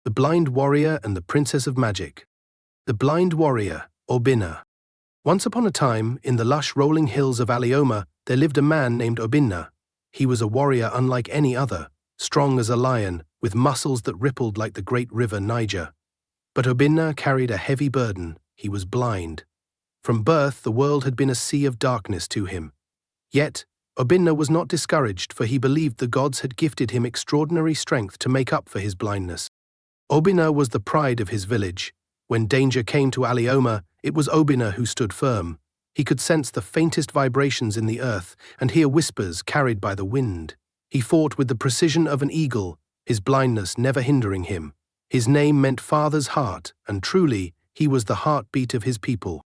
The Blind Warrior and the Princess of Magic. The Blind Warrior, Obinna. Once upon a time, in the lush rolling hills of Alaoma, there lived a man named Obinna. He was a warrior unlike any other, strong as a lion, with muscles that rippled like the great river Niger. But Obinna carried a heavy burden. He was blind. From birth, the world had been a sea of darkness to him. Yet, Obinna was not discouraged, for he believed the gods had gifted him extraordinary strength to make up for his blindness. Obinna was the pride of his village. When danger came to Alaoma, it was Obinna who stood firm. He could sense the faintest vibrations in the earth and hear whispers carried by the wind. He fought with the precision of an eagle, his blindness never hindering him. His name meant Father's Heart, and truly, he was the heartbeat of his people.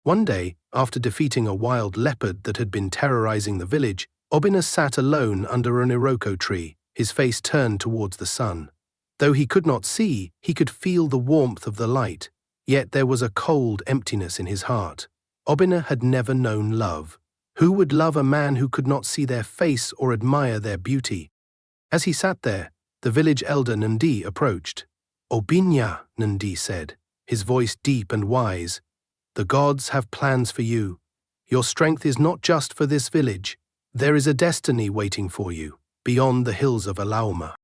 One day, after defeating a wild leopard that had been terrorizing the village, Obinna sat alone under an iroko tree, his face turned towards the sun. Though he could not see, he could feel the warmth of the light, yet there was a cold emptiness in his heart. Obinna had never known love. Who would love a man who could not see their face or admire their beauty? As he sat there, the village elder Nandi approached. "Obinna," Nandi said, his voice deep and wise. "The gods have plans for you. Your strength is not just for this village. There is a destiny waiting for you, beyond the hills of Alaoma."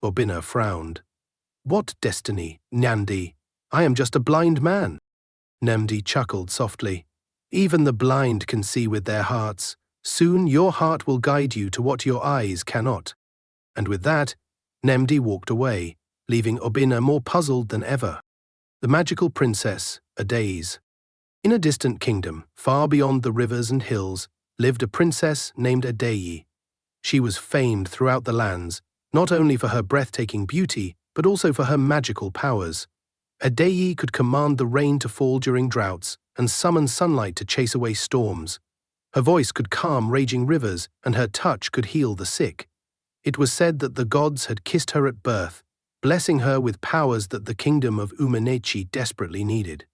Obinna frowned. "What destiny, Nandi? I am just a blind man." Nandi chuckled softly. "Even the blind can see with their hearts. Soon your heart will guide you to what your eyes cannot." And with that, Nandi walked away, leaving Obinna more puzzled than ever. The magical princess, Adaze. In a distant kingdom, far beyond the rivers and hills, lived a princess named Adaze. She was famed throughout the lands, not only for her breathtaking beauty, but also for her magical powers. Adaze could command the rain to fall during droughts and summon sunlight to chase away storms. Her voice could calm raging rivers, and her touch could heal the sick. It was said that the gods had kissed her at birth, blessing her with powers that the kingdom of Umanechi desperately needed.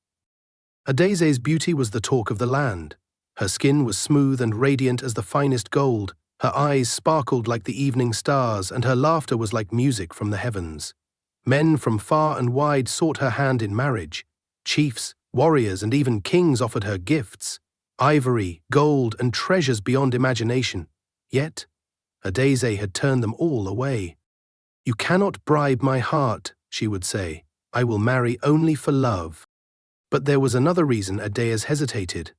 Adaze's beauty was the talk of the land. Her skin was smooth and radiant as the finest gold, her eyes sparkled like the evening stars, and her laughter was like music from the heavens. Men from far and wide sought her hand in marriage. Chiefs, warriors, and even kings offered her gifts, ivory, gold, and treasures beyond imagination. Yet, Adaze had turned them all away. "You cannot bribe my heart," she would say. "I will marry only for love." But there was another reason Adaze hesitated.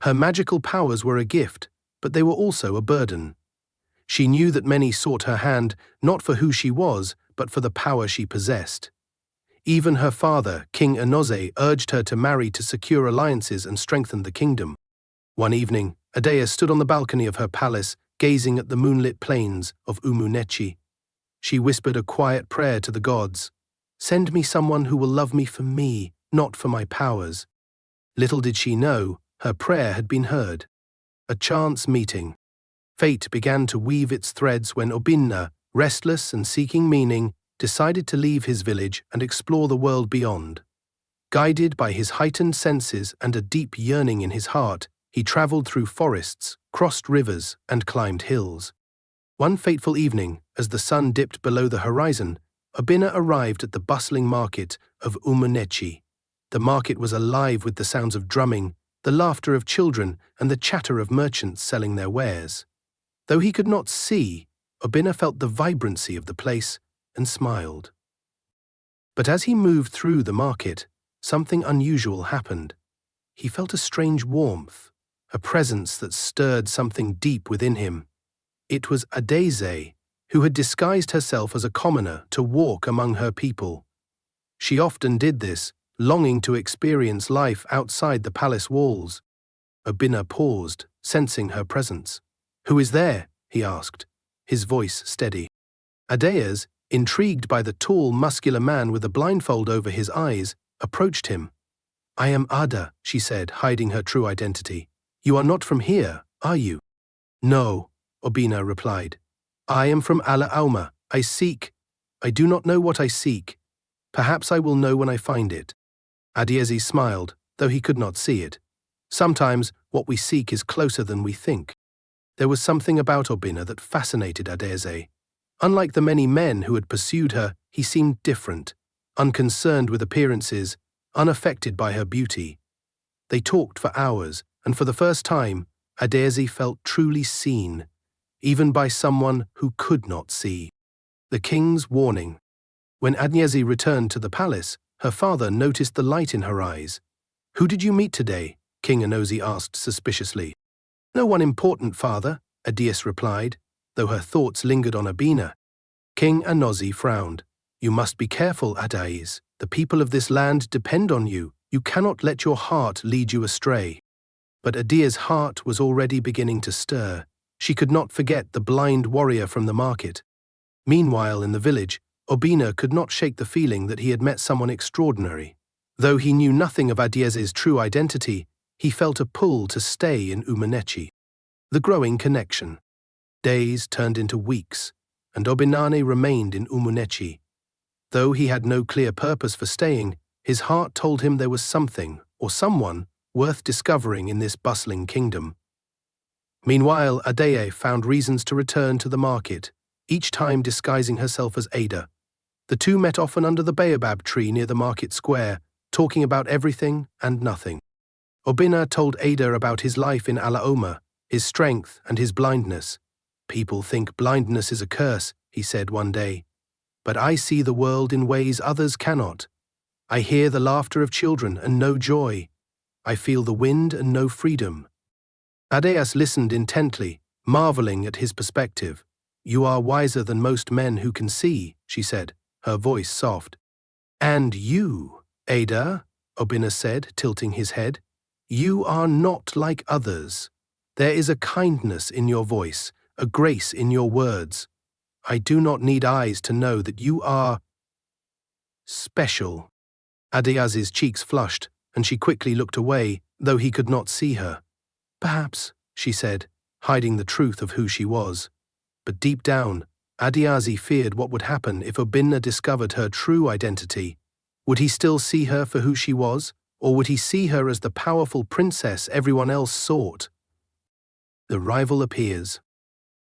Her magical powers were a gift, but they were also a burden. She knew that many sought her hand not for who she was, but for the power she possessed. Even her father, King Enoze, urged her to marry to secure alliances and strengthen the kingdom. One evening, Adaze stood on the balcony of her palace, gazing at the moonlit plains of Umanechi. She whispered a quiet prayer to the gods. "Send me someone who will love me for me, not for my powers." Little did she know, her prayer had been heard. A chance meeting. Fate began to weave its threads when Obinna, restless and seeking meaning, decided to leave his village and explore the world beyond. Guided by his heightened senses and a deep yearning in his heart, he traveled through forests, crossed rivers, and climbed hills. One fateful evening, as the sun dipped below the horizon, Obinna arrived at the bustling market of Umanechi. The market was alive with the sounds of drumming, the laughter of children, and the chatter of merchants selling their wares. Though he could not see, Obinna felt the vibrancy of the place and smiled. But as he moved through the market, something unusual happened. He felt a strange warmth, a presence that stirred something deep within him. It was Adaze, who had disguised herself as a commoner to walk among her people. She often did this, longing to experience life outside the palace walls. Obinna paused, sensing her presence. "Who is there?" he asked, his voice steady. Adaze, intrigued by the tall, muscular man with a blindfold over his eyes, approached him. "I am Ada," she said, hiding her true identity. "You are not from here, are you?" "No," Obinna replied. "I am from Alaoma. I do not know what I seek. Perhaps I will know when I find it." Adaze smiled, though he could not see it. Sometimes what we seek is closer than we think. There was something about Obinna that fascinated Adaze. Unlike the many men who had pursued her, he seemed different. unconcerned with appearances, unaffected by her beauty. They talked for hours, and for the first time, Adesi felt truly seen, even by someone who could not see. The king's warning. When Adesi returned to the palace, her father noticed the light in her eyes. "Who did you meet today?" King Anozi asked suspiciously. "No one important, father," Adesi replied, though her thoughts lingered on Obinna. King Anozi frowned. "You must be careful, Adais. The people of this land depend on you. You cannot let your heart lead you astray." But Adia's heart was already beginning to stir. She could not forget the blind warrior from the market. Meanwhile, in the village, Obinna could not shake the feeling that he had met someone extraordinary. Though he knew nothing of Adiese's true identity, he felt a pull to stay in Umanechi. The growing connection. Days turned into weeks, and Obinna remained in Umanechi. Though he had no clear purpose for staying, his heart told him there was something, or someone, worth discovering in this bustling kingdom. Meanwhile, Adeye found reasons to return to the market, each time disguising herself as Ada. The two met often under the baobab tree near the market square, talking about everything and nothing. Obinna told Ada about his life in Alaoma, his strength and his blindness. "People think blindness is a curse," he said one day. "But I see the world in ways others cannot. I hear the laughter of children and know joy. I feel the wind and know freedom." Adeas listened intently, marveling at his perspective. "You are wiser than most men who can see," she said, her voice soft. "And you, Ada," Obinna said, tilting his head, "you are not like others. There is a kindness in your voice, a grace in your words. I do not need eyes to know that you are special." Adeas's cheeks flushed, and she quickly looked away, though he could not see her. "Perhaps," she said, hiding the truth of who she was. But deep down, Adeasi feared what would happen if Obinna discovered her true identity. Would he still see her for who she was, or would he see her as the powerful princess everyone else sought? The rival appears.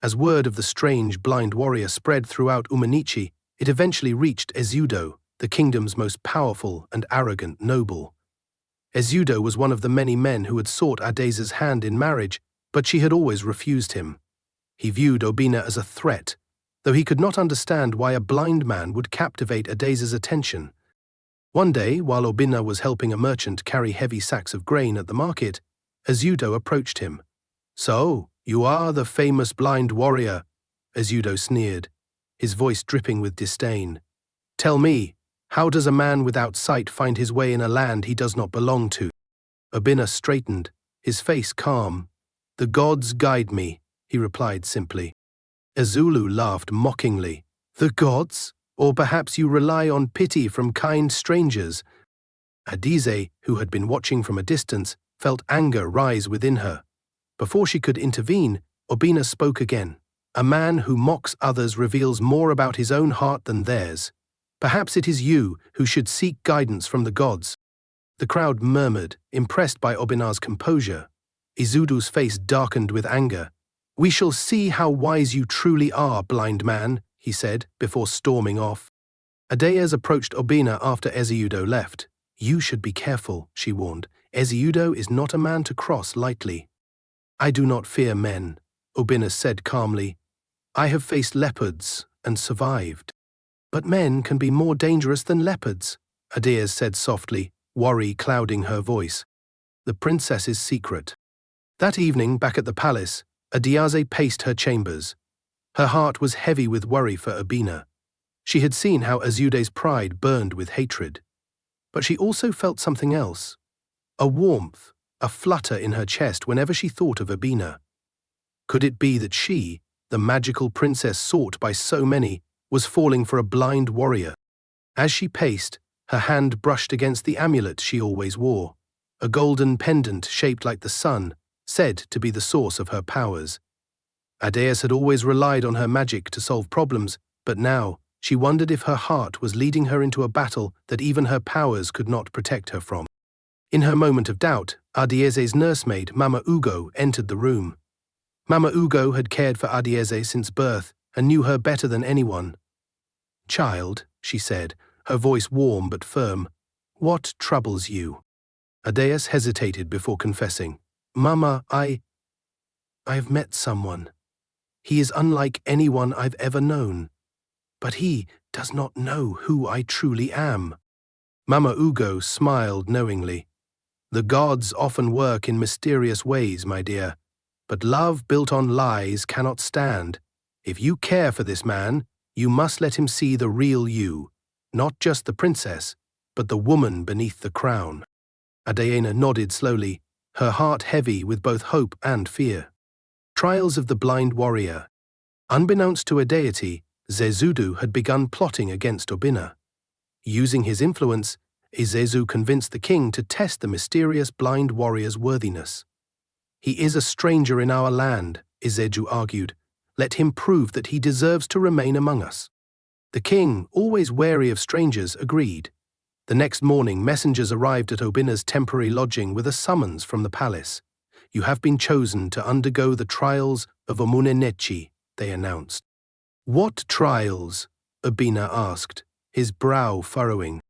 As word of the strange blind warrior spread throughout Umanichi, it eventually reached Ezudo, the kingdom's most powerful and arrogant noble. Ezudo was one of the many men who had sought Adesa's hand in marriage, but she had always refused him. He viewed Obinna as a threat, though he could not understand why a blind man would captivate Adesa's attention. One day, while Obinna was helping a merchant carry heavy sacks of grain at the market, Ezudo approached him. "So, you are the famous blind warrior," Ezudo sneered, his voice dripping with disdain. "Tell me, how does a man without sight find his way in a land he does not belong to?" Obinna straightened, his face calm. "The gods guide me," he replied simply. Ezulu laughed mockingly. "The gods? Or perhaps you rely on pity from kind strangers?" Adize, who had been watching from a distance, felt anger rise within her. Before she could intervene, Obinna spoke again. "A man who mocks others reveals more about his own heart than theirs. Perhaps it is you who should seek guidance from the gods." The crowd murmured, impressed by Obinna's composure. Izudu's face darkened with anger. "We shall see how wise you truly are, blind man," he said, before storming off. Adeyes approached Obinna after Eziudo left. "You should be careful," she warned. "Eziudo is not a man to cross lightly." "I do not fear men," Obinna said calmly. "I have faced leopards and survived." "But men can be more dangerous than leopards," Adeyes said softly, worry clouding her voice. The princess's secret. That evening, back at the palace, Adiaze paced her chambers. Her heart was heavy with worry for Obinna. She had seen how Azude's pride burned with hatred. But she also felt something else. A warmth, a flutter in her chest whenever she thought of Obinna. Could it be that she, the magical princess sought by so many, was falling for a blind warrior? As she paced, her hand brushed against the amulet she always wore, a golden pendant shaped like the sun, said to be the source of her powers. Adeyes had always relied on her magic to solve problems, but now she wondered if her heart was leading her into a battle that even her powers could not protect her from. In her moment of doubt, Adiese's nursemaid, Mama Ugo, entered the room. Mama Ugo had cared for Adiese since birth and knew her better than anyone. "Child," she said, her voice warm but firm. "What troubles you?" Adeus hesitated before confessing. "Mama, I've met someone. He is unlike anyone I've ever known. But he does not know who I truly am." Mama Ugo smiled knowingly. "The gods often work in mysterious ways, my dear, but love built on lies cannot stand. If you care for this man, you must let him see the real you, not just the princess, but the woman beneath the crown." Adeyena nodded slowly, her heart heavy with both hope and fear. Trials of the blind warrior. Unbeknownst to a deity, Zezudu had begun plotting against Obinna. Using his influence, Izezu convinced the king to test the mysterious blind warrior's worthiness. "He is a stranger in our land," Izezu argued. "Let him prove that he deserves to remain among us." The king, always wary of strangers, agreed. The next morning, messengers arrived at Obinna's temporary lodging with a summons from the palace. "You have been chosen to undergo the trials of Omunenechi," they announced. "What trials?" Obinna asked, his brow furrowing.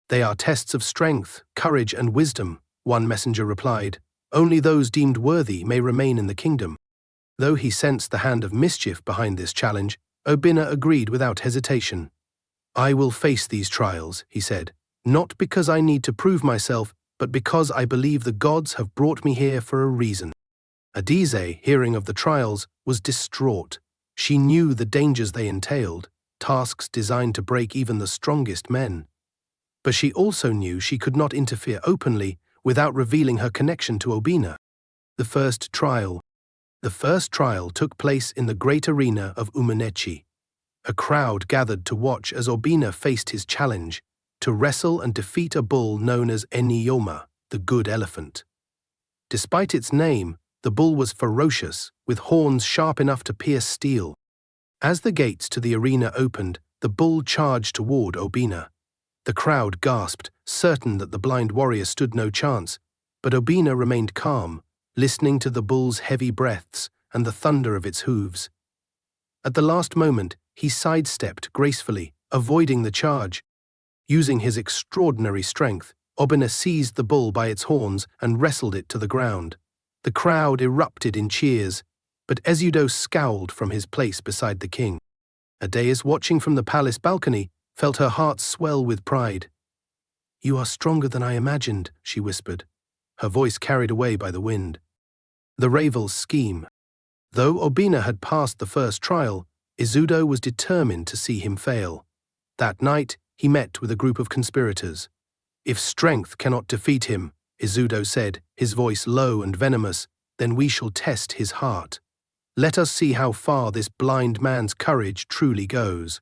"They are tests of strength, courage, and wisdom," one messenger replied. "Only those deemed worthy may remain in the kingdom." Though he sensed the hand of mischief behind this challenge, Obinna agreed without hesitation. "I will face these trials," he said, "not because I need to prove myself, but because I believe the gods have brought me here for a reason." Adize, hearing of the trials, was distraught. She knew the dangers they entailed, tasks designed to break even the strongest men. But she also knew she could not interfere openly without revealing her connection to Obinna. The first trial. The first trial took place in the great arena of Umanechi. A crowd gathered to watch as Obinna faced his challenge, to wrestle and defeat a bull known as Alaoma, the good elephant. Despite its name, the bull was ferocious, with horns sharp enough to pierce steel. As the gates to the arena opened, the bull charged toward Obinna. The crowd gasped, certain that the blind warrior stood no chance, but Obinna remained calm, listening to the bull's heavy breaths and the thunder of its hooves. At the last moment, he sidestepped gracefully, avoiding the charge. Using his extraordinary strength, Obinna seized the bull by its horns and wrestled it to the ground. The crowd erupted in cheers, but Ezudo scowled from his place beside the king. Adeus, watching from the palace balcony, felt her heart swell with pride. "You are stronger than I imagined," she whispered, her voice carried away by the wind. The Ravel's scheme. Though Obinna had passed the first trial, Ezudo was determined to see him fail. That night, he met with a group of conspirators. "If strength cannot defeat him," Ezudo said, his voice low and venomous, "then we shall test his heart. Let us see how far this blind man's courage truly goes."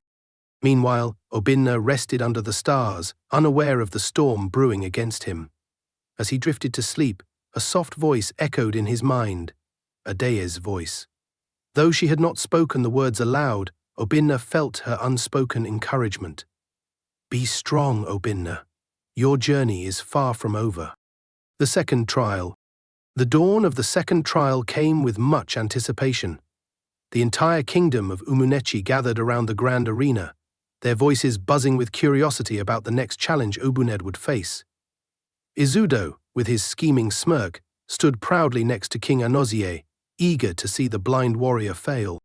Meanwhile, Obinna rested under the stars, unaware of the storm brewing against him. As he drifted to sleep, a soft voice echoed in his mind, Adeye's voice. Though she had not spoken the words aloud, Obinna felt her unspoken encouragement. "Be strong, Obinna. Your journey is far from over." The second trial. The dawn of the second trial came with much anticipation. The entire kingdom of Umanechi gathered around the grand arena, their voices buzzing with curiosity about the next challenge Obuned would face. Izudo, with his scheming smirk, stood proudly next to King Anozie, eager to see the blind warrior fail.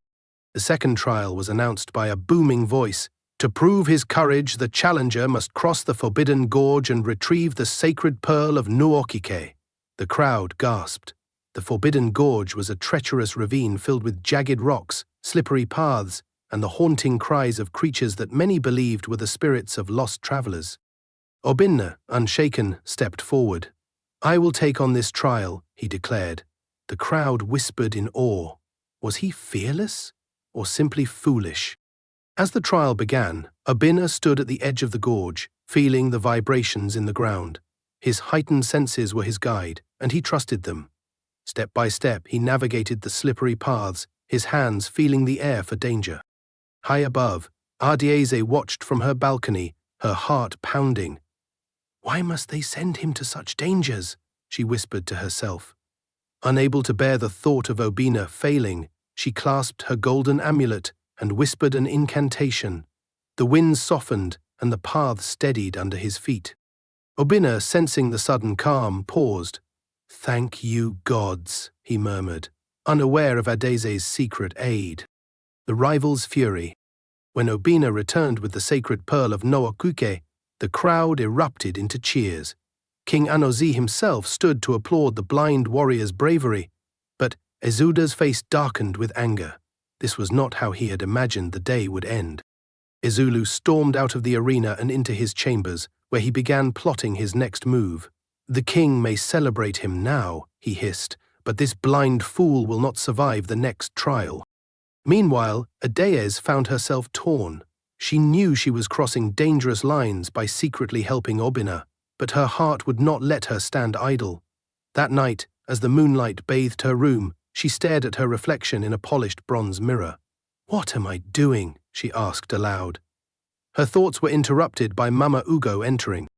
The second trial was announced by a booming voice. To prove his courage, the challenger must cross the forbidden gorge and retrieve the sacred pearl of Nuokike. The crowd gasped. The forbidden gorge was a treacherous ravine filled with jagged rocks, slippery paths, and the haunting cries of creatures that many believed were the spirits of lost travelers. Obinna, unshaken, stepped forward. "I will take on this trial," he declared. The crowd whispered in awe. Was he fearless or simply foolish? As the trial began, Obinna stood at the edge of the gorge, feeling the vibrations in the ground. His heightened senses were his guide, and he trusted them. Step by step, he navigated the slippery paths, his hands feeling the air for danger. High above, Adieze watched from her balcony, her heart pounding. "Why must they send him to such dangers?" she whispered to herself. Unable to bear the thought of Obinna failing, she clasped her golden amulet and whispered an incantation. The wind softened, and the path steadied under his feet. Obinna, sensing the sudden calm, paused. "Thank you, gods," he murmured, unaware of Adese's secret aid. The rival's fury. When Obinna returned with the sacred pearl of Noakuke, the crowd erupted into cheers. King Anozi himself stood to applaud the blind warrior's bravery, but Izuda's face darkened with anger. This was not how he had imagined the day would end. Izulu stormed out of the arena and into his chambers, where he began plotting his next move. "The king may celebrate him now," he hissed, "but this blind fool will not survive the next trial." Meanwhile, Adese found herself torn. She knew she was crossing dangerous lines by secretly helping Obinna, but her heart would not let her stand idle. That night, as the moonlight bathed her room, she stared at her reflection in a polished bronze mirror. "What am I doing?" she asked aloud. Her thoughts were interrupted by Mama Ugo entering.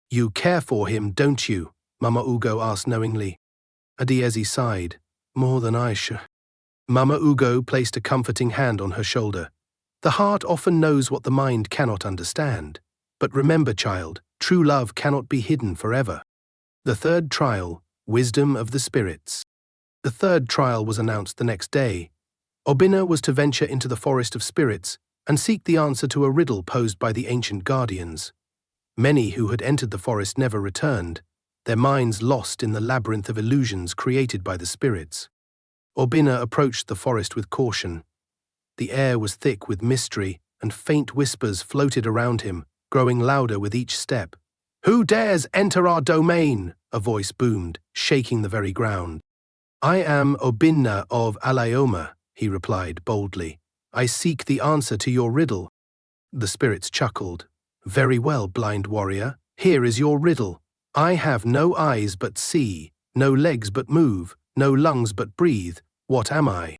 "You care for him, don't you?" Mama Ugo asked knowingly. Adese sighed. "More than I should." Mama Ugo placed a comforting hand on her shoulder. "The heart often knows what the mind cannot understand. But remember, child, true love cannot be hidden forever." The third trial, Wisdom of the Spirits. The third trial was announced the next day. Obinna was to venture into the forest of spirits and seek the answer to a riddle posed by the ancient guardians. Many who had entered the forest never returned, their minds lost in the labyrinth of illusions created by the spirits. Obinna approached the forest with caution. The air was thick with mystery, and faint whispers floated around him, growing louder with each step. "Who dares enter our domain?" a voice boomed, shaking the very ground. "I am Obinna of Alaoma," he replied boldly. "I seek the answer to your riddle." The spirits chuckled. "Very well, blind warrior. Here is your riddle. I have no eyes but see, no legs but move, no lungs but breathe. What am I?"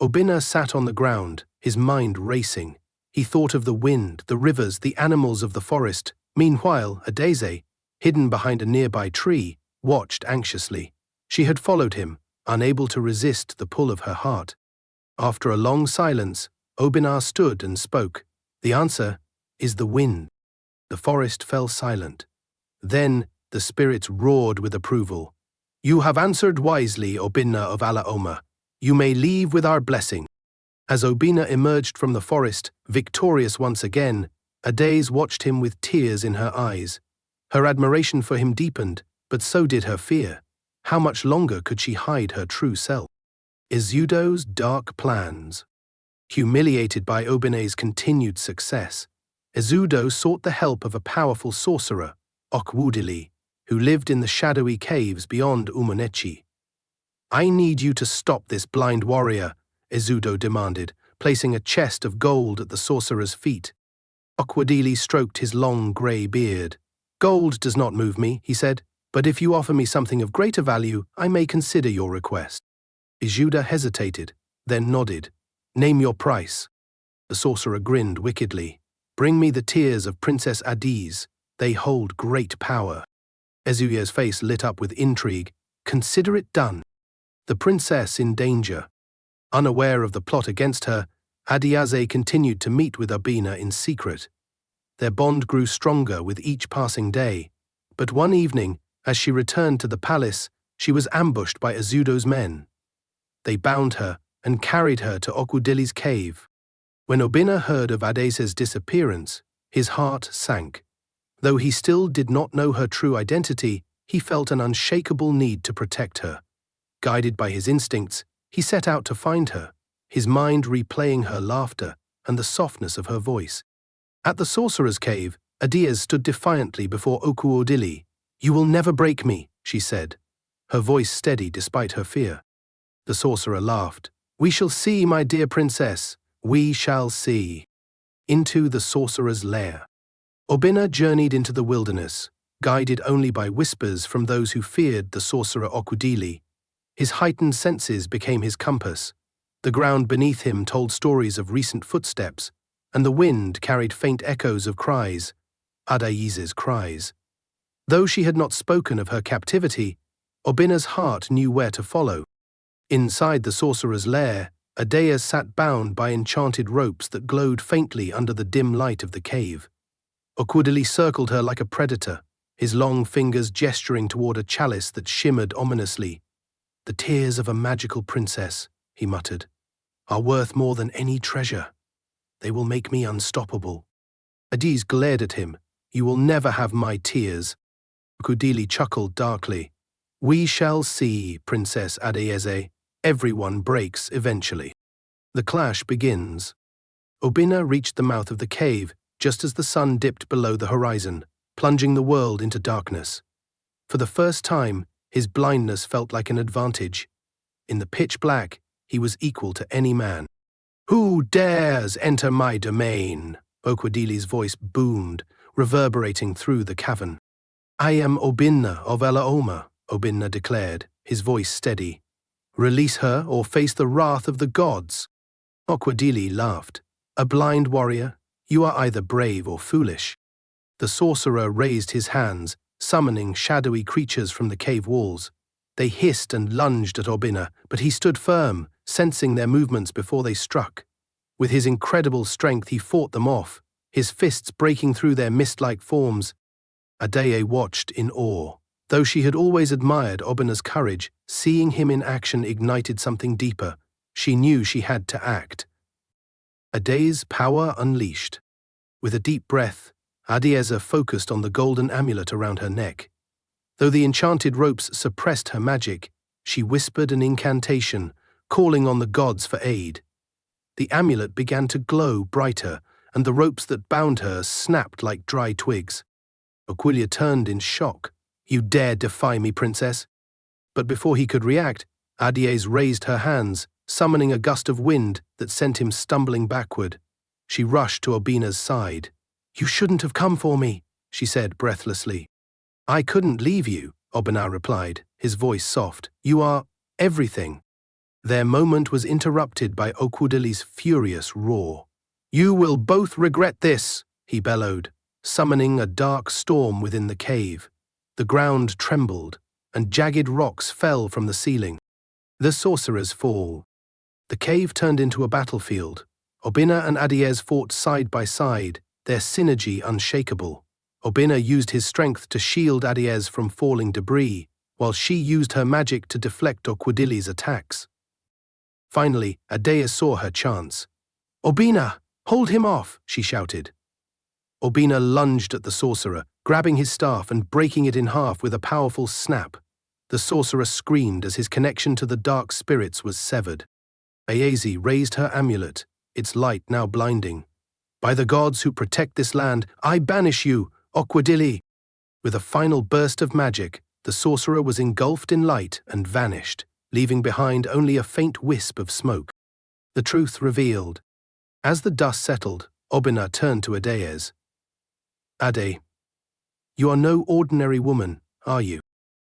Obinna sat on the ground, his mind racing. He thought of the wind, the rivers, the animals of the forest. Meanwhile, Adese, hidden behind a nearby tree, watched anxiously. She had followed him, unable to resist the pull of her heart. After a long silence, Obinna stood and spoke. "The answer is the wind." The forest fell silent. Then the spirits roared with approval. "You have answered wisely, Obinna of Alaoma. You may leave with our blessing." As Obinna emerged from the forest, victorious once again, Adese watched him with tears in her eyes. Her admiration for him deepened, but so did her fear. How much longer could she hide her true self? Izudo's dark plans. Humiliated by Obinna's continued success, Izudo sought the help of a powerful sorcerer, Okwudili, who lived in the shadowy caves beyond Umonechi. "I need you to stop this blind warrior," Izudo demanded, placing a chest of gold at the sorcerer's feet. Okwudili stroked his long grey beard. "Gold does not move me," he said, "but if you offer me something of greater value, I may consider your request." Izudo hesitated, then nodded. "Name your price." The sorcerer grinned wickedly. "Bring me the tears of Princess Adese. They hold great power." Izudo's face lit up with intrigue. "Consider it done." The princess in danger. Unaware of the plot against her, Adese continued to meet with Obinna in secret. Their bond grew stronger with each passing day, but one evening, as she returned to the palace, she was ambushed by Izudo's men. They bound her and carried her to Okwudili's cave. When Obinna heard of Adese's disappearance, his heart sank. Though he still did not know her true identity, he felt an unshakable need to protect her. Guided by his instincts, he set out to find her, his mind replaying her laughter and the softness of her voice. At the sorcerer's cave, Adese stood defiantly before Okwudili. "You will never break me," she said, her voice steady despite her fear. The sorcerer laughed. "We shall see, my dear princess. We shall see." Into the sorcerer's lair. Obinna journeyed into the wilderness, guided only by whispers from those who feared the sorcerer Okwudili. His heightened senses became his compass. The ground beneath him told stories of recent footsteps, and the wind carried faint echoes of cries, Adayese's cries. Though she had not spoken of her captivity, Obinna's heart knew where to follow. Inside the sorcerer's lair, Adese sat bound by enchanted ropes that glowed faintly under the dim light of the cave. Okwudili circled her like a predator, his long fingers gesturing toward a chalice that shimmered ominously. "The tears of a magical princess," he muttered, "are worth more than any treasure. They will make me unstoppable." Adiz glared at him. "You will never have my tears." Okwudili chuckled darkly. "We shall see, Princess Adeyeze. Everyone breaks eventually." The clash begins. Obinna reached the mouth of the cave just as the sun dipped below the horizon, plunging the world into darkness. For the first time, his blindness felt like an advantage. In the pitch black, he was equal to any man. "Who dares enter my domain?" Okwudili's voice boomed, reverberating through the cavern. "I am Obinna of Alaoma," Obinna declared, his voice steady. "Release her or face the wrath of the gods." Okwudili laughed. "A blind warrior? You are either brave or foolish." The sorcerer raised his hands, summoning shadowy creatures from the cave walls. They hissed and lunged at Obinna, but he stood firm, sensing their movements before they struck. With his incredible strength, he fought them off, his fists breaking through their mist-like forms. Adeye watched in awe. Though she had always admired Obinna's courage, seeing him in action ignited something deeper. She knew she had to act. Adeye's power unleashed. With a deep breath, Adeyeze focused on the golden amulet around her neck. Though the enchanted ropes suppressed her magic, she whispered an incantation, calling on the gods for aid. The amulet began to glow brighter, and the ropes that bound her snapped like dry twigs. Okwudili turned in shock. "You dare defy me, princess?" But before he could react, Adeyeze raised her hands, summoning a gust of wind that sent him stumbling backward. She rushed to Obinna's side. "You shouldn't have come for me," she said breathlessly. "I couldn't leave you," Obinna replied, his voice soft. "You are everything." Their moment was interrupted by Okwudili's furious roar. "You will both regret this," he bellowed, summoning a dark storm within the cave. The ground trembled, and jagged rocks fell from the ceiling. The sorcerer's fall. The cave turned into a battlefield. Obinna and Adeyeze fought side by side, their synergy unshakable. Obinna used his strength to shield Adeyeze from falling debris, while she used her magic to deflect Okwudili's attacks. Finally, Adeyeze saw her chance. "Obinna, hold him off," she shouted. Obinna lunged at the sorcerer, grabbing his staff and breaking it in half with a powerful snap. The sorcerer screamed as his connection to the dark spirits was severed. Adeyeze raised her amulet, its light now blinding. "By the gods who protect this land, I banish you, Okwudili!" With a final burst of magic, the sorcerer was engulfed in light and vanished, leaving behind only a faint wisp of smoke. The truth revealed. As the dust settled, Obinna turned to Adeyeze. "Ade, you are no ordinary woman, are you?"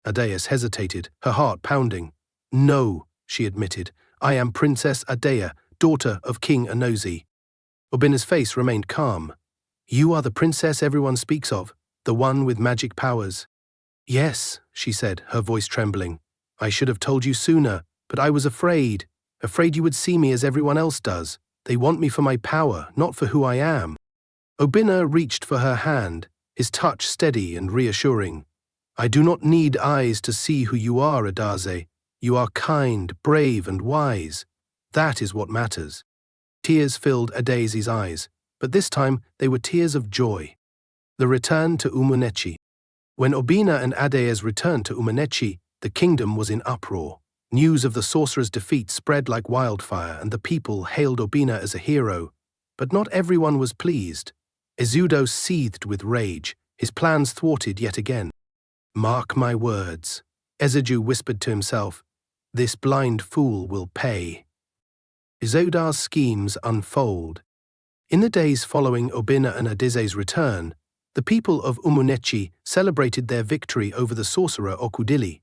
Adeyeze hesitated, her heart pounding. "No," she admitted. "I am Princess Adeye, daughter of King Anozi." Obinna's face remained calm. "You are the princess everyone speaks of, the one with magic powers." "Yes," she said, her voice trembling. "I should have told you sooner, but I was afraid you would see me as everyone else does. They want me for my power, not for who I am." Obinna reached for her hand, his touch steady and reassuring. "I do not need eyes to see who you are, Adeyeze. You are kind, brave, and wise. That is what matters." Tears filled Adeyeze's eyes, but this time they were tears of joy. The return to Umunnechi. When Obinna and Adeyeze returned to Umunnechi, the kingdom was in uproar. News of the sorcerer's defeat spread like wildfire, and the people hailed Obinna as a hero. But not everyone was pleased. Izudo seethed with rage, his plans thwarted yet again. "Mark my words," Ezeju whispered to himself. "This blind fool will pay." Izudo's schemes unfold. In the days following Obinna and Adeyeze's return, the people of Umunnechi celebrated their victory over the sorcerer Okwudili.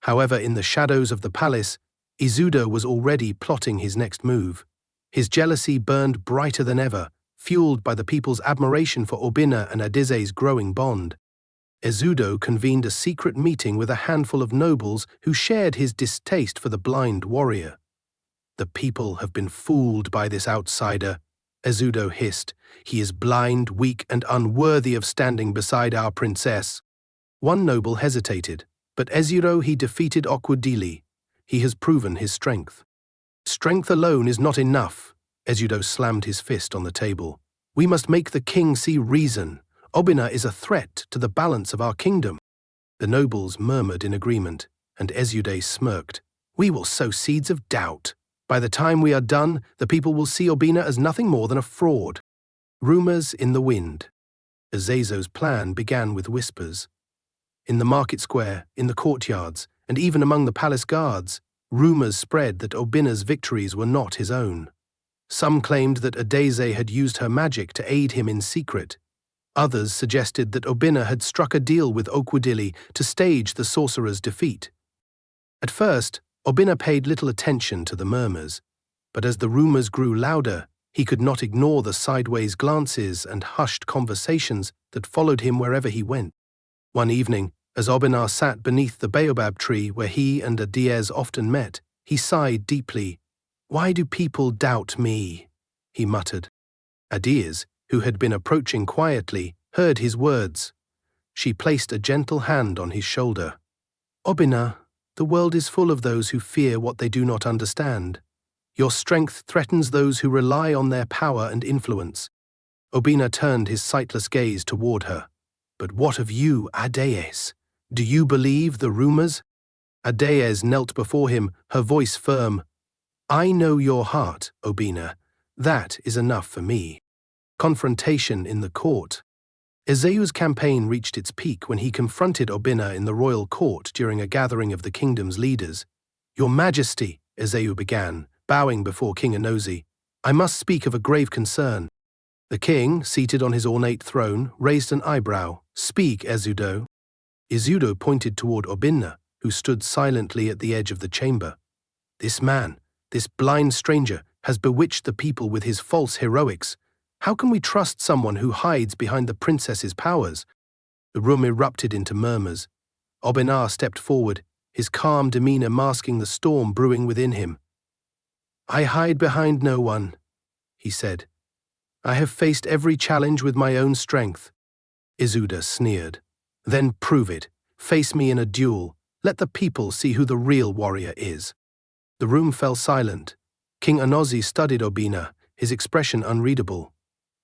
However, in the shadows of the palace, Izudo was already plotting his next move. His jealousy burned brighter than ever, fueled by the people's admiration for Obinna and Adeyeze's growing bond. Izudo convened a secret meeting with a handful of nobles who shared his distaste for the blind warrior. "The people have been fooled by this outsider," Ezudo hissed. "He is blind, weak, and unworthy of standing beside our princess." One noble hesitated, but Ezudo he defeated Okwudili. He has proven his strength. "Strength alone is not enough." Ezudo slammed his fist on the table. "We must make the king see reason. Obinna is a threat to the balance of our kingdom." The nobles murmured in agreement, and Ezudo smirked. "We will sow seeds of doubt. By the time we are done, the people will see Obinna as nothing more than a fraud." Rumors in the wind. Ezezo's plan began with whispers. In the market square, in the courtyards, and even among the palace guards, rumors spread that Obinna's victories were not his own. Some claimed that Adeze had used her magic to aid him in secret. Others suggested that Obinna had struck a deal with Okwudili to stage the sorcerer's defeat. At first, Obinna paid little attention to the murmurs, but as the rumors grew louder, he could not ignore the sideways glances and hushed conversations that followed him wherever he went. One evening, as Obinna sat beneath the baobab tree where he and Adeze often met, he sighed deeply. "Why do people doubt me?" he muttered. Adeze, who had been approaching quietly, heard his words. She placed a gentle hand on his shoulder. "Obinna, the world is full of those who fear what they do not understand. Your strength threatens those who rely on their power and influence." Obinna turned his sightless gaze toward her. "But what of you, Adeze? Do you believe the rumors?" Adeze knelt before him, her voice firm. "I know your heart, Obinna. That is enough for me." Confrontation in the court. Ezeu's campaign reached its peak when he confronted Obinna in the royal court during a gathering of the kingdom's leaders. "Your Majesty," Ezeu began, bowing before King Enozi, "I must speak of a grave concern." The king, seated on his ornate throne, raised an eyebrow. "Speak, Ezudo." Ezudo pointed toward Obinna, who stood silently at the edge of the chamber. "This man, this blind stranger, has bewitched the people with his false heroics. How can we trust someone who hides behind the princess's powers?" The room erupted into murmurs. Obinna stepped forward, his calm demeanor masking the storm brewing within him. "I hide behind no one," he said. "I have faced every challenge with my own strength." Ezudo sneered. "Then prove it. Face me in a duel. Let the people see who the real warrior is." The room fell silent. King Enozi studied Obinna, his expression unreadable.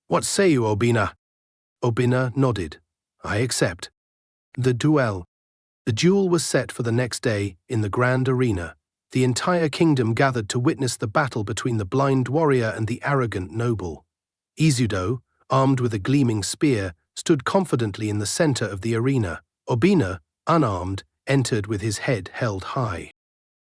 "What say you, Obinna?" Obinna nodded. "I accept." The duel. The duel was set for the next day in the grand arena. The entire kingdom gathered to witness the battle between the blind warrior and the arrogant noble. Ezudo, armed with a gleaming spear, stood confidently in the center of the arena. Obinna, unarmed, entered with his head held high.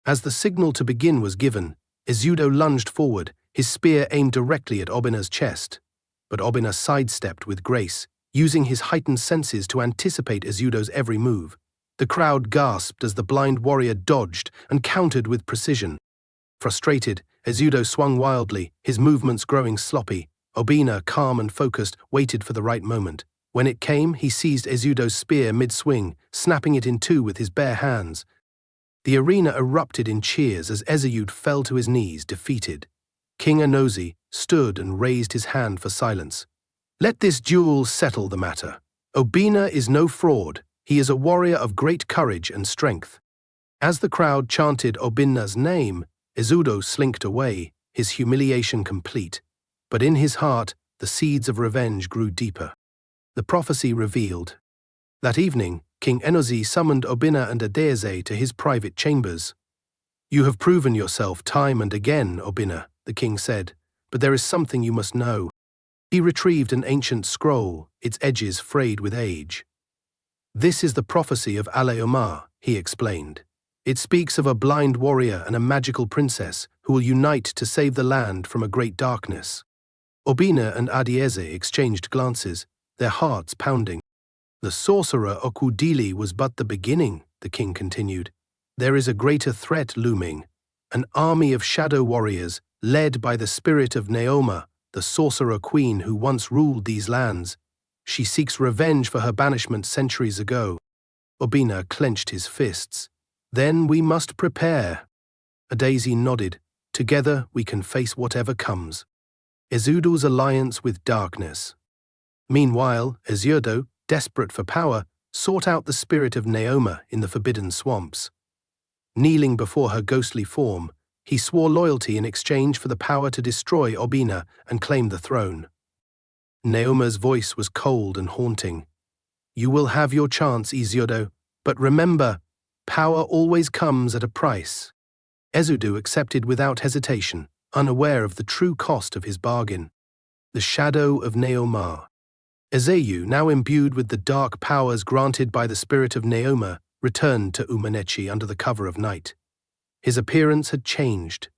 As the signal to begin was given, Ezudo lunged forward, his spear aimed directly at Obinna's chest. But Obinna sidestepped with grace, using his heightened senses to anticipate Ezudo's every move. The crowd gasped as the blind warrior dodged and countered with precision. Frustrated, Ezudo swung wildly, his movements growing sloppy. Obinna, calm and focused, waited for the right moment. When it came, he seized Ezudo's spear mid-swing, snapping it in two with his bare hands. The arena erupted in cheers as Ezeud fell to his knees, defeated. King Enozi stood and raised his hand for silence. "Let this duel settle the matter. Obinna is no fraud. He is a warrior of great courage and strength." As the crowd chanted Obinna's name, Ezudo slinked away, his humiliation complete. But in his heart, the seeds of revenge grew deeper. The prophecy revealed. That evening, King Enozi summoned Obinna and Adeze to his private chambers. "You have proven yourself time and again, Obinna," the king said, "but there is something you must know." He retrieved an ancient scroll, its edges frayed with age. "This is the prophecy of Alaoma," he explained. "It speaks of a blind warrior and a magical princess who will unite to save the land from a great darkness." Obinna and Adeze exchanged glances, their hearts pounding. "The sorcerer Okwudili was but the beginning," the king continued. "There is a greater threat looming, an army of shadow warriors led by the spirit of Naoma, the sorcerer queen who once ruled these lands. She seeks revenge for her banishment centuries ago." Obinna clenched his fists. "Then we must prepare." Adeze nodded. "Together we can face whatever comes." Ezudo's alliance with darkness. Meanwhile, Ezudo, desperate for power, sought out the spirit of Alaoma in the forbidden swamps. Kneeling before her ghostly form, he swore loyalty in exchange for the power to destroy Obinna and claim the throne. Alaoma's voice was cold and haunting. "You will have your chance, Ezudo, but remember, power always comes at a price." Ezudo accepted without hesitation, unaware of the true cost of his bargain. The shadow of Alaoma. Ezeyu, now imbued with the dark powers granted by the spirit of Alaoma, returned to Umanechi under the cover of night. His appearance had changed.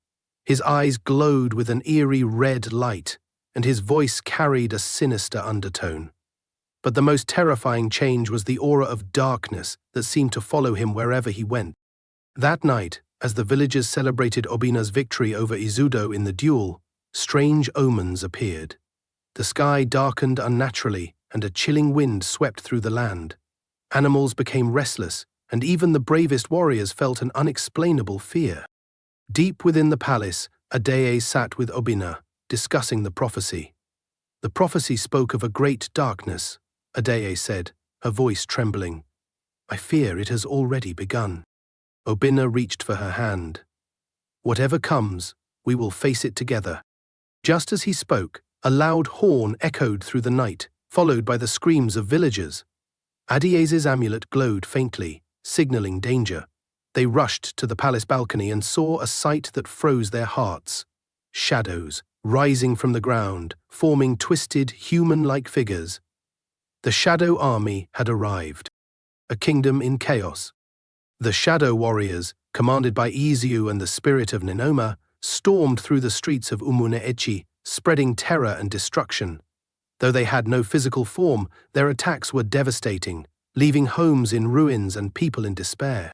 His eyes glowed with an eerie red light, and his voice carried a sinister undertone. But the most terrifying change was the aura of darkness that seemed to follow him wherever he went. That night, as the villagers celebrated Obinna's victory over Ezudo in the duel, strange omens appeared. The sky darkened unnaturally, and a chilling wind swept through the land. Animals became restless, and even the bravest warriors felt an unexplainable fear. Deep within the palace, Adaye sat with Obinna, discussing the prophecy. The prophecy spoke of a great darkness, Adaye said, her voice trembling. "I fear it has already begun." Obinna reached for her hand. "Whatever comes, we will face it together." Just as he spoke, a loud horn echoed through the night, followed by the screams of villagers. Adiye's amulet glowed faintly, signaling danger. They rushed to the palace balcony and saw a sight that froze their hearts. Shadows, rising from the ground, forming twisted, human-like figures. The Shadow Army had arrived. A kingdom in chaos. The Shadow Warriors, commanded by Ezu and the spirit of Alaoma, stormed through the streets of Umanechi, spreading terror and destruction. Though they had no physical form, their attacks were devastating, leaving homes in ruins and people in despair.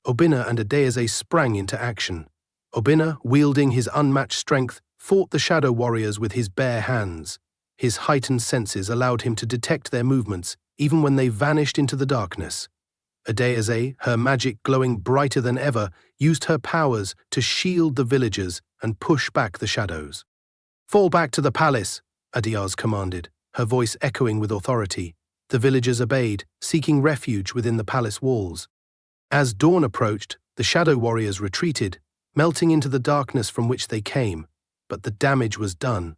Obinna and Adaye sprang into action. Obinna, wielding his unmatched strength, fought the Shadow Warriors with his bare hands. His heightened senses allowed him to detect their movements, even when they vanished into the darkness. Adaye, her magic glowing brighter than ever, used her powers to shield the villagers and push back the shadows. "Fall back to the palace," Adaye commanded, her voice echoing with authority. The villagers obeyed, seeking refuge within the palace walls. As dawn approached, the Shadow Warriors retreated, melting into the darkness from which they came. But the damage was done.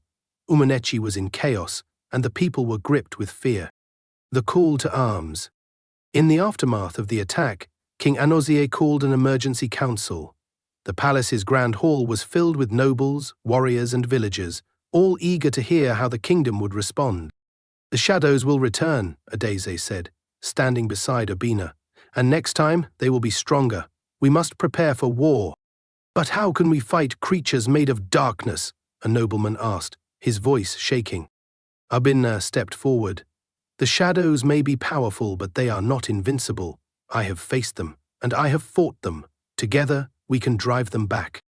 Umanechi was in chaos, and the people were gripped with fear. The call to arms. In the aftermath of the attack, King Anozie called an emergency council. The palace's grand hall was filled with nobles, warriors, and villagers, all eager to hear how the kingdom would respond. "The shadows will return," Adaye said, standing beside Obinna, "and next time they will be stronger. We must prepare for war." "But how can we fight creatures made of darkness?" a nobleman asked, his voice shaking. Obinna stepped forward. "The shadows may be powerful, but they are not invincible. I have faced them, and I have fought them. Together, we can drive them back."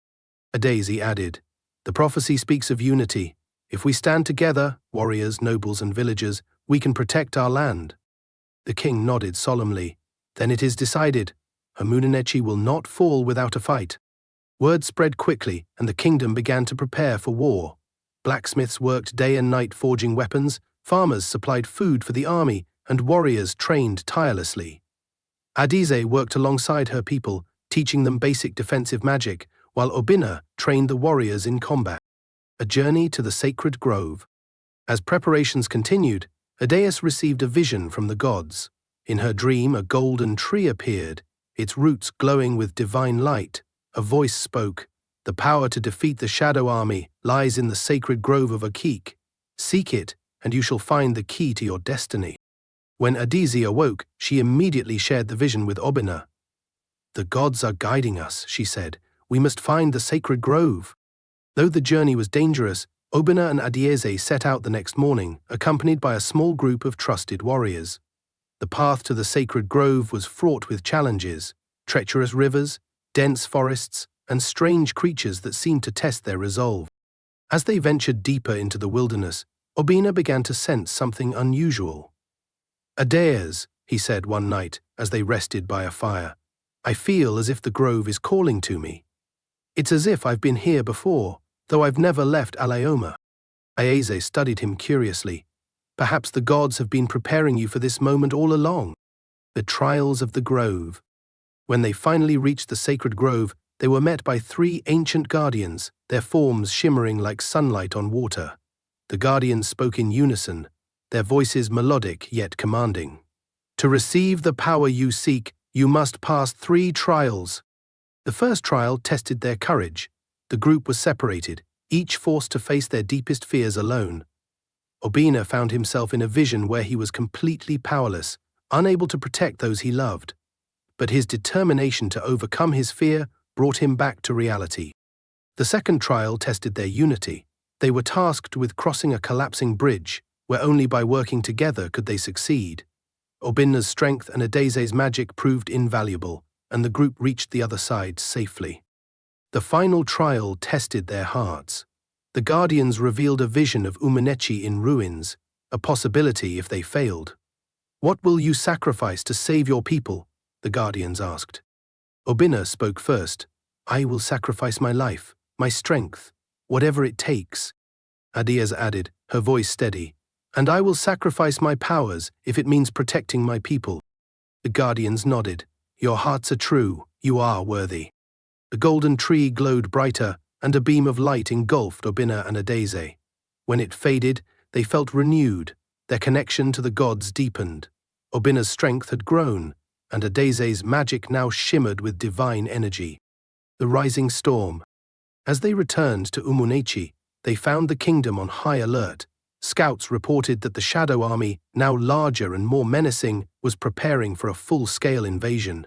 Adaye added, "The prophecy speaks of unity. If we stand together, warriors, nobles, and villagers, we can protect our land." The king nodded solemnly. "Then it is decided. Umanechi will not fall without a fight." Word spread quickly, and the kingdom began to prepare for war. Blacksmiths worked day and night forging weapons, farmers supplied food for the army, and warriors trained tirelessly. Adaye worked alongside her people, teaching them basic defensive magic, while Obinna trained the warriors in combat. A journey to the sacred grove. As preparations continued, Adaye received a vision from the gods. In her dream, a golden tree appeared, its roots glowing with divine light. A voice spoke, "The power to defeat the Shadow Army lies in the sacred grove of Akik. Seek it, and you shall find the key to your destiny." When Adaye awoke, she immediately shared the vision with Obinna. "The gods are guiding us," she said. "We must find the sacred grove." Though the journey was dangerous, Obinna and Adaye set out the next morning, accompanied by a small group of trusted warriors. The path to the sacred grove was fraught with challenges: treacherous rivers, dense forests, and strange creatures that seemed to test their resolve. As they ventured deeper into the wilderness, Obinna began to sense something unusual. "Adaye," he said one night as they rested by a fire, "I feel as if the grove is calling to me. It's as if I've been here before, though I've never left Alaoma." Ayeze studied him curiously. Perhaps the gods have been preparing you for this moment all along. The trials of the grove. When they finally reached the sacred grove, they were met by 3 ancient guardians, their forms shimmering like sunlight on water. The guardians spoke in unison, their voices melodic yet commanding. To receive the power you seek, you must pass 3 trials. The first trial tested their courage. The group was separated, each forced to face their deepest fears alone. Obinna found himself in a vision where he was completely powerless, unable to protect those he loved. But his determination to overcome his fear brought him back to reality. The second trial tested their unity. They were tasked with crossing a collapsing bridge, where only by working together could they succeed. Obinna's strength and Adeze's magic proved invaluable, and the group reached the other side safely. The final trial tested their hearts. The guardians revealed a vision of Umanechi in ruins, a possibility if they failed. "What will you sacrifice to save your people?" the guardians asked. Obinna spoke first. "I will sacrifice my life, my strength, whatever it takes." Adeze added, her voice steady, "And I will sacrifice my powers if it means protecting my people." The guardians nodded. "Your hearts are true, you are worthy." The golden tree glowed brighter, and a beam of light engulfed Obinna and Adeze. When it faded, they felt renewed, their connection to the gods deepened. Obinna's strength had grown, and Adeze's magic now shimmered with divine energy. The rising storm. As they returned to Umanechi, they found the kingdom on high alert. Scouts reported that the Shadow Army, now larger and more menacing, was preparing for a full-scale invasion.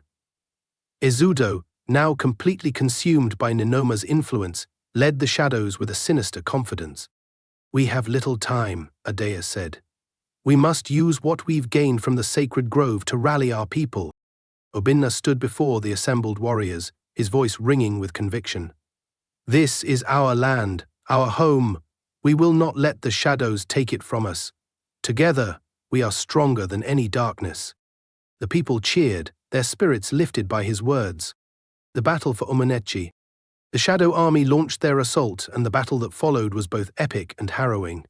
Izudo, now completely consumed by Ninoma's influence, led the shadows with a sinister confidence. "We have little time," Adeze said. "We must use what we've gained from the sacred grove to rally our people." Obinna stood before the assembled warriors, his voice ringing with conviction. "This is our land, our home. We will not let the shadows take it from us. Together, we are stronger than any darkness." The people cheered, their spirits lifted by his words. The battle for Umanechi. The Shadow Army launched their assault, and the battle that followed was both epic and harrowing.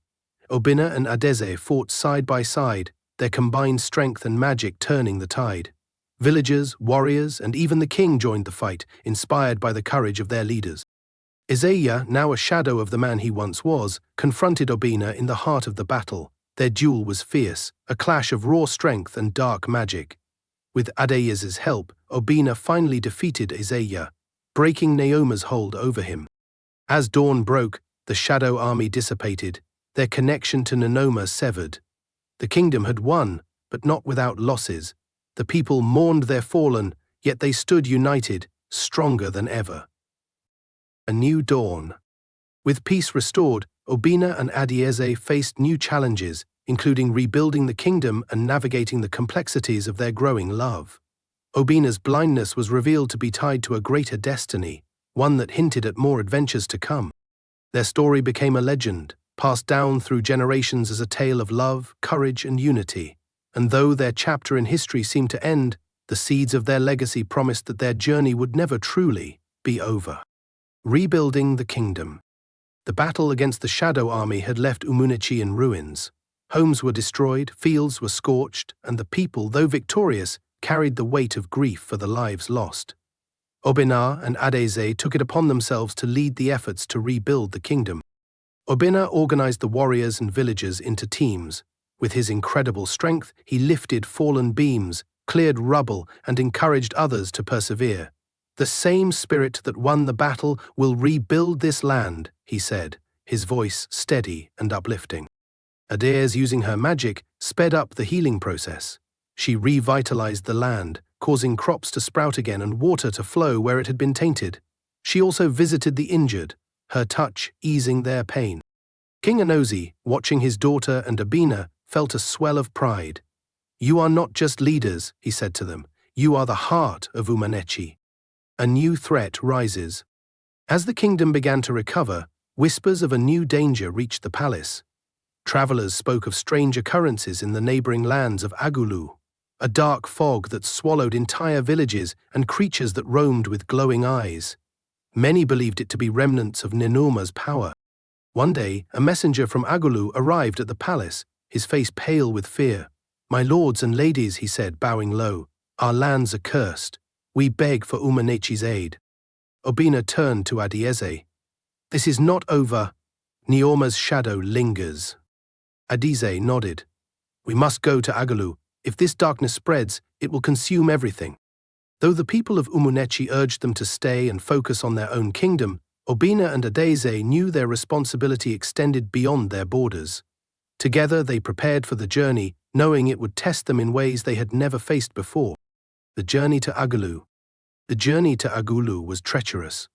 Obinna and Adeze fought side by side, their combined strength and magic turning the tide. Villagers, warriors, and even the king joined the fight, inspired by the courage of their leaders. Izeya, now a shadow of the man he once was, confronted Obinna in the heart of the battle. Their duel was fierce, a clash of raw strength and dark magic. With Adeze's help, Obinna finally defeated Izeya, breaking Naoma's hold over him. As dawn broke, the Shadow Army dissipated, their connection to Ninoma severed. The kingdom had won, but not without losses. The people mourned their fallen, yet they stood united, stronger than ever. A new dawn. With peace restored, Obinna and Adeze faced new challenges, including rebuilding the kingdom and navigating the complexities of their growing love. Obinna's blindness was revealed to be tied to a greater destiny, one that hinted at more adventures to come. Their story became a legend, passed down through generations as a tale of love, courage, and unity. And though their chapter in history seemed to end, the seeds of their legacy promised that their journey would never truly be over. Rebuilding the kingdom. The battle against the Shadow Army had left Umanechi in ruins. Homes were destroyed, fields were scorched, and the people, though victorious, carried the weight of grief for the lives lost. Obinna and Adeze took it upon themselves to lead the efforts to rebuild the kingdom. Obinna organized the warriors and villagers into teams. With his incredible strength, he lifted fallen beams, cleared rubble, and encouraged others to persevere. "The same spirit that won the battle will rebuild this land," he said, his voice steady and uplifting. Adeze, using her magic, sped up the healing process. She revitalized the land, causing crops to sprout again and water to flow where it had been tainted. She also visited the injured, her touch easing their pain. King Anozi, watching his daughter and Obinna, felt a swell of pride. "You are not just leaders," he said to them. "You are the heart of Umanechi." A new threat rises. As the kingdom began to recover, whispers of a new danger reached the palace. Travelers spoke of strange occurrences in the neighboring lands of Agulu, a dark fog that swallowed entire villages and creatures that roamed with glowing eyes. Many believed it to be remnants of Ninoma's power. One day, a messenger from Agulu arrived at the palace, his face pale with fear. "My lords and ladies," he said, bowing low, "our lands are cursed. We beg for Umanechi's aid." Obinna turned to Adieze. "This is not over. Neoma's shadow lingers." Adieze nodded. "We must go to Agulu. If this darkness spreads, it will consume everything." Though the people of Umanechi urged them to stay and focus on their own kingdom, Obinna and Adieze knew their responsibility extended beyond their borders. Together they prepared for the journey, knowing it would test them in ways they had never faced before. The journey to Agulu. The journey to Agulu was treacherous.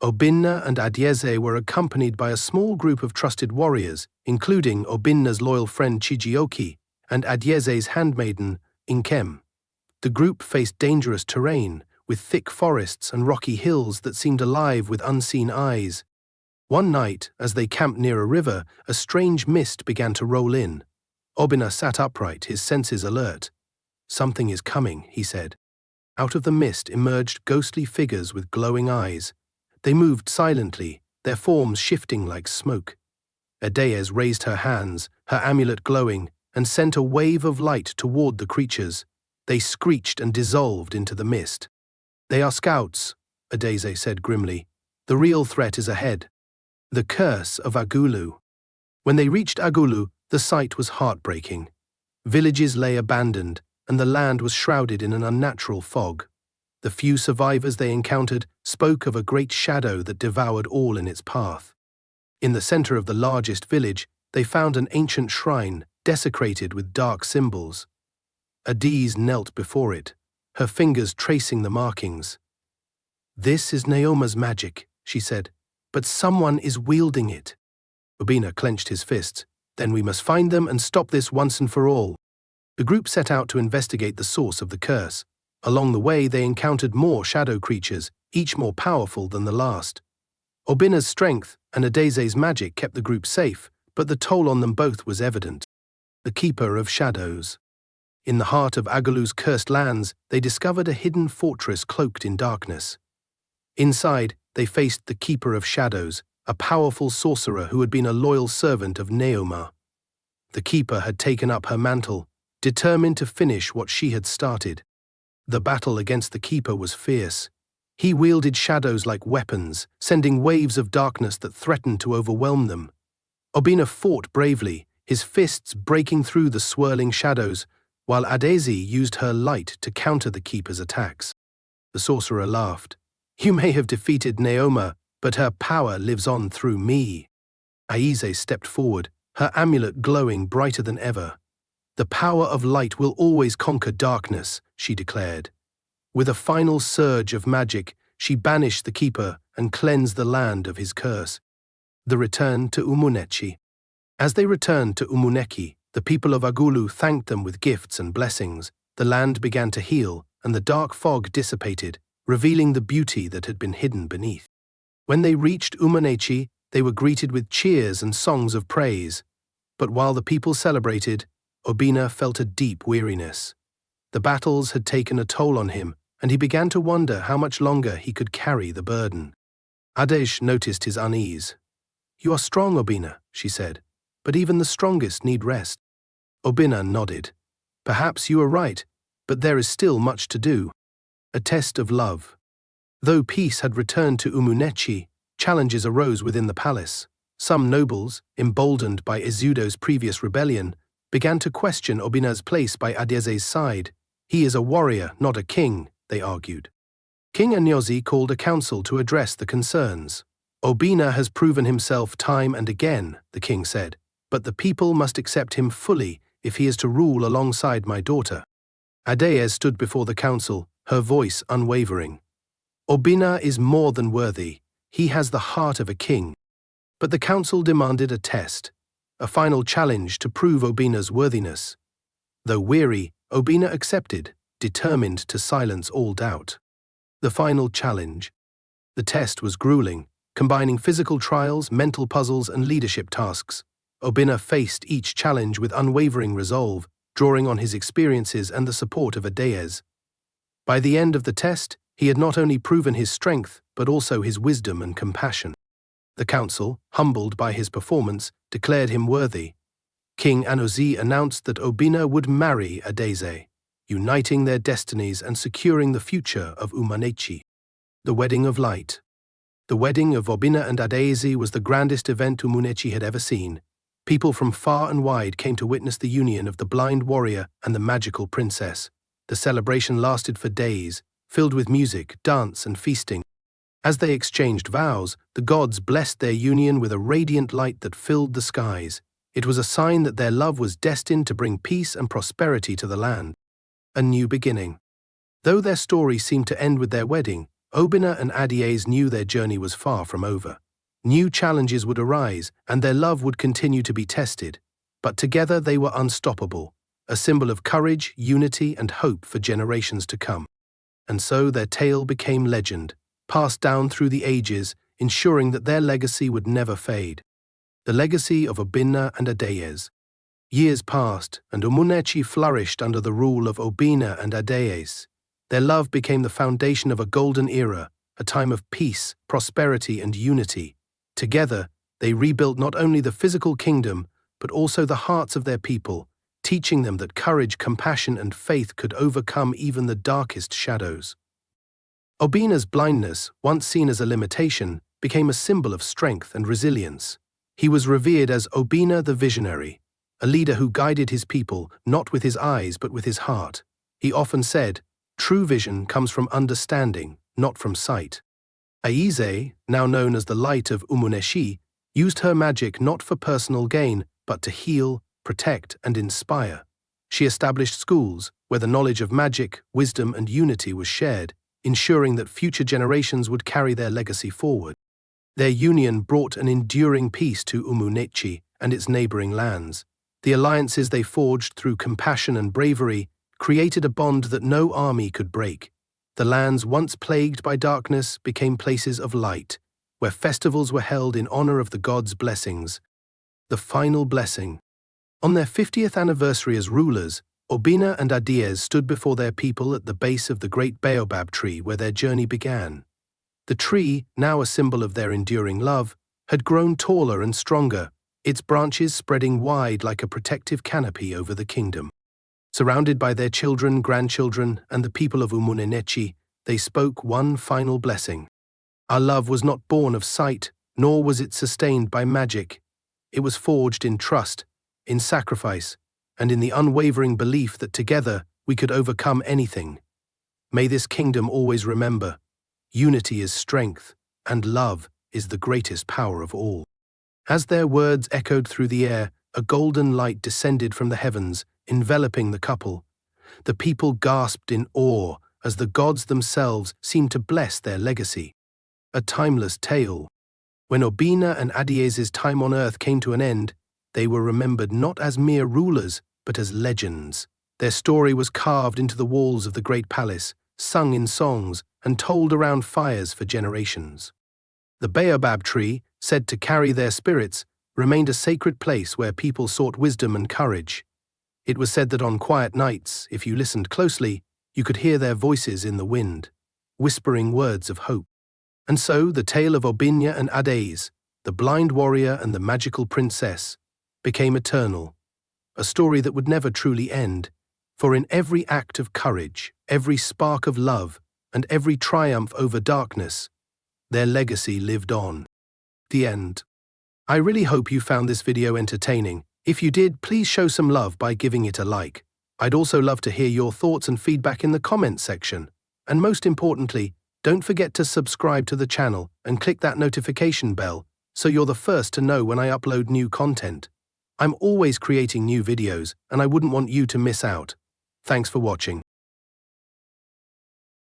Obinna and Adieze were accompanied by a small group of trusted warriors, including Obinna's loyal friend Chijioke and Adieze's handmaiden, Inkem. The group faced dangerous terrain, with thick forests and rocky hills that seemed alive with unseen eyes. One night, as they camped near a river, a strange mist began to roll in. Obinna sat upright, his senses alert. "Something is coming," he said. Out of the mist emerged ghostly figures with glowing eyes. They moved silently, their forms shifting like smoke. Adieze raised her hands, her amulet glowing, and sent a wave of light toward the creatures. They screeched and dissolved into the mist. "They are scouts," Adieze said grimly. "The real threat is ahead." The curse of Agulu. When they reached Agulu, the sight was heartbreaking. Villages lay abandoned, and the land was shrouded in an unnatural fog. The few survivors they encountered spoke of a great shadow that devoured all in its path. In the center of the largest village, they found an ancient shrine, desecrated with dark symbols. Adieze knelt before it, her fingers tracing the markings. "This is Neoma's magic," she said, "but someone is wielding it." Obinna clenched his fists. "Then we must find them and stop this once and for all." The group set out to investigate the source of the curse. Along the way, they encountered more shadow creatures, each more powerful than the last. Obinna's strength and Adieze's magic kept the group safe, but the toll on them both was evident. The Keeper of Shadows. In the heart of Agulu's cursed lands, they discovered a hidden fortress cloaked in darkness. Inside, they faced the Keeper of Shadows, a powerful sorcerer who had been a loyal servant of Neoma. The Keeper had taken up her mantle, determined to finish what she had started. The battle against the Keeper was fierce. He wielded shadows like weapons, sending waves of darkness that threatened to overwhelm them. Obinna fought bravely, his fists breaking through the swirling shadows, while Adieze used her light to counter the Keeper's attacks. The sorcerer laughed. "You may have defeated Neoma, but her power lives on through me." Adieze stepped forward, her amulet glowing brighter than ever. "The power of light will always conquer darkness," she declared. With a final surge of magic, she banished the Keeper and cleansed the land of his curse. The return to Umanechi. As they returned to Umanechi, the people of Agulu thanked them with gifts and blessings. The land began to heal, and the dark fog dissipated, revealing the beauty that had been hidden beneath. When they reached Umanechi, they were greeted with cheers and songs of praise. But while the people celebrated, Obinna felt a deep weariness. The battles had taken a toll on him, and he began to wonder how much longer he could carry the burden. Adieze noticed his unease. "You are strong, Obinna," she said, "but even the strongest need rest." Obinna nodded. "Perhaps you are right, but there is still much to do." A test of love. Though peace had returned to Umanechi, challenges arose within the palace. Some nobles, emboldened by Izudo's previous rebellion, began to question Obinna's place by Adieze's side. "He is a warrior, not a king," they argued. King Anyozi called a council to address the concerns. "Obinna has proven himself time and again," the king said, "but the people must accept him fully if he is to rule alongside my daughter." Adieze stood before the council, her voice unwavering. "Obinna is more than worthy. He has the heart of a king." But the council demanded a test, a final challenge to prove Obinna's worthiness. Though weary, Obinna accepted, determined to silence all doubt. The final challenge. The test was grueling, combining physical trials, mental puzzles, and leadership tasks. Obinna faced each challenge with unwavering resolve, drawing on his experiences and the support of Adieze. By the end of the test, he had not only proven his strength, but also his wisdom and compassion. The council, humbled by his performance, declared him worthy. King Anozie announced that Obinna would marry Adaeze, uniting their destinies and securing the future of Umanechi. The Wedding of Light. The wedding of Obinna and Adaeze was the grandest event Umanechi had ever seen. People from far and wide came to witness the union of the blind warrior and the magical princess. The celebration lasted for days, filled with music, dance, and feasting. As they exchanged vows, the gods blessed their union with a radiant light that filled the skies. It was a sign that their love was destined to bring peace and prosperity to the land. A new beginning. Though their story seemed to end with their wedding, Obinna and Adaeze knew their journey was far from over. New challenges would arise, and their love would continue to be tested. But together they were unstoppable, a symbol of courage, unity, and hope for generations to come. And so their tale became legend, passed down through the ages, ensuring that their legacy would never fade. The legacy of Obinna and Adaeze. Years passed, and Umanechi flourished under the rule of Obinna and Adaeze. Their love became the foundation of a golden era, a time of peace, prosperity, and unity. Together, they rebuilt not only the physical kingdom, but also the hearts of their people, teaching them that courage, compassion, and faith could overcome even the darkest shadows. Obinna's blindness, once seen as a limitation, became a symbol of strength and resilience. He was revered as Obinna the Visionary, a leader who guided his people not with his eyes but with his heart. He often said, "True vision comes from understanding, not from sight." Adaeze, now known as the Light of Umanechi, used her magic not for personal gain, but to heal, protect, and inspire. She established schools where the knowledge of magic, wisdom, and unity was shared, ensuring that future generations would carry their legacy forward. Their union brought an enduring peace to Umanechi and its neighboring lands. The alliances they forged through compassion and bravery created a bond that no army could break. The lands once plagued by darkness became places of light, where festivals were held in honor of the gods' blessings. The final blessing. On their 50th anniversary as rulers, Obinna and Adaeze stood before their people at the base of the great baobab tree where their journey began. The tree, now a symbol of their enduring love, had grown taller and stronger, its branches spreading wide like a protective canopy over the kingdom. Surrounded by their children, grandchildren, and the people of Umanechi, they spoke one final blessing. Our love was not born of sight, nor was it sustained by magic. It was forged in trust, in sacrifice, and in the unwavering belief that together we could overcome anything. May this kingdom always remember, unity is strength, and love is the greatest power of all. As their words echoed through the air, a golden light descended from the heavens, enveloping the couple. The people gasped in awe as the gods themselves seemed to bless their legacy. A timeless tale. When Obinna and Adaeze's time on earth came to an end, they were remembered not as mere rulers, but as legends. Their story was carved into the walls of the great palace, sung in songs, and told around fires for generations. The baobab tree, said to carry their spirits, remained a sacred place where people sought wisdom and courage. It was said that on quiet nights, if you listened closely, you could hear their voices in the wind, whispering words of hope. And so the tale of Obinna and Adaeze, the blind warrior and the magical princess, became eternal, a story that would never truly end, for in every act of courage, every spark of love, and every triumph over darkness, their legacy lived on. The end. I really hope you found this video entertaining. If you did, please show some love by giving it a like. I'd also love to hear your thoughts and feedback in the comments section. And most importantly, don't forget to subscribe to the channel and click that notification bell so you're the first to know when I upload new content. I'm always creating new videos and I wouldn't want you to miss out. Thanks for watching.